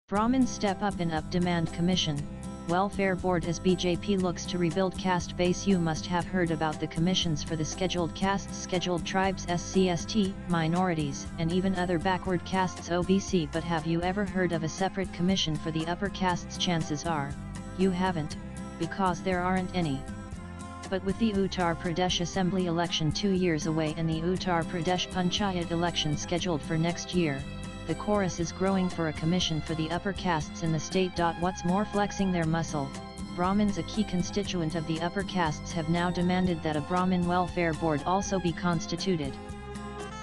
Brahmins step up in Up Demand Commission, Welfare Board as BJP looks to rebuild caste base. You must have heard about the commissions for the scheduled castes, scheduled tribes, SC/ST, minorities, and even other backward castes OBC, but have you ever heard of a separate commission for the upper castes? Chances are, you haven't, because there aren't any. But with the Uttar Pradesh Assembly election 2 years away and the Uttar Pradesh Panchayat election scheduled for next year, the chorus is growing for a commission for the upper castes in the state. What's more, flexing their muscle, Brahmins, a key constituent of the upper castes, have now demanded that a Brahmin welfare board also be constituted.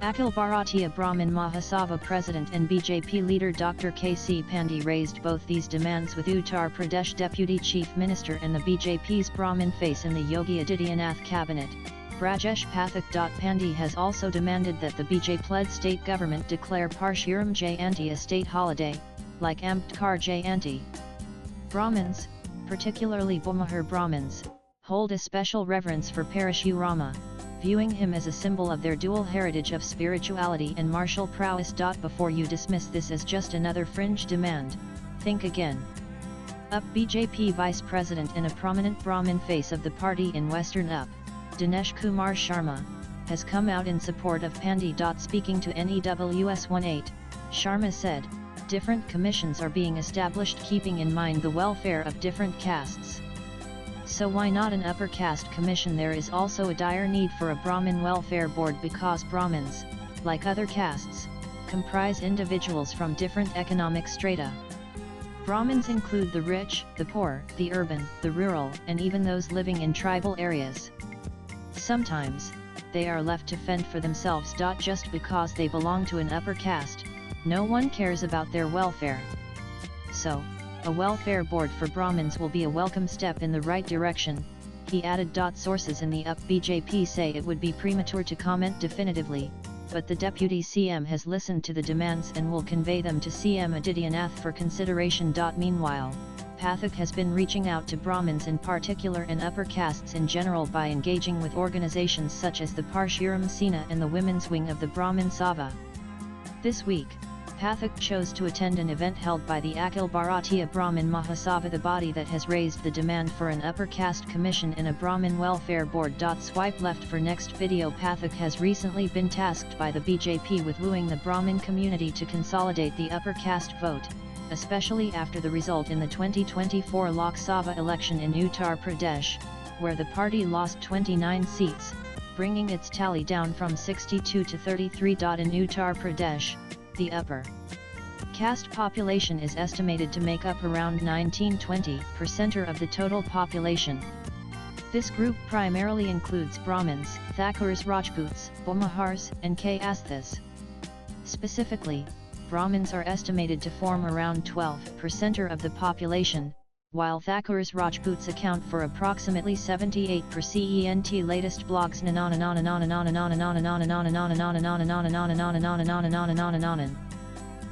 Akhil Bharatiya Brahmin Mahasabha President and BJP leader Dr. K.C. Pandey raised both these demands with Uttar Pradesh Deputy Chief Minister and the BJP's Brahmin face in the Yogi Adityanath cabinet, Brajesh Pathak. Pandey has also demanded that the BJP-led state government declare Parshuram Jayanti a state holiday, like Ambedkar Jayanti. Brahmins, particularly Bhumahar Brahmins, hold a special reverence for Parashurama, viewing him as a symbol of their dual heritage of spirituality and martial prowess. Before you dismiss this as just another fringe demand, think again. Up BJP Vice President and a prominent Brahmin face of the party in Western Up, Dinesh Kumar Sharma, has come out in support of Pandey. Speaking to NEWS 18, Sharma said, different commissions are being established keeping in mind the welfare of different castes. So why not an upper caste commission? There is also a dire need for a Brahmin welfare board because Brahmins, like other castes, comprise individuals from different economic strata. Brahmins include the rich, the poor, the urban, the rural, and even those living in tribal areas. Sometimes, they are left to fend for themselves. Just because they belong to an upper caste, no one cares about their welfare. So, a welfare board for Brahmins will be a welcome step in the right direction, he added. Sources in the Up BJP say it would be premature to comment definitively, but the Deputy CM has listened to the demands and will convey them to CM Adityanath for consideration. Meanwhile, Pathak has been reaching out to Brahmins in particular and upper castes in general by engaging with organizations such as the Parshuram Sena and the women's wing of the Brahmin Sabha. This week, Pathak chose to attend an event held by the Akhil Bharatiya Brahmin Mahasabha, the body that has raised the demand for an upper caste commission and a Brahmin welfare board. Swipe left for next video. Pathak has recently been tasked by the BJP with wooing the Brahmin community to consolidate the upper caste vote, especially after the result in the 2024 Lok Sabha election in Uttar Pradesh, where the party lost 29 seats, bringing its tally down from 62 to 33. In Uttar Pradesh, the upper caste population is estimated to make up around 19–20% of the total population. This group primarily includes Brahmins, Thakurs, Rajputs, Bhumahars, and Kastes. Specifically, Brahmins are estimated to form around 12% of the population, while Thakurs Rajputs account for approximately 78%. Latest blogs.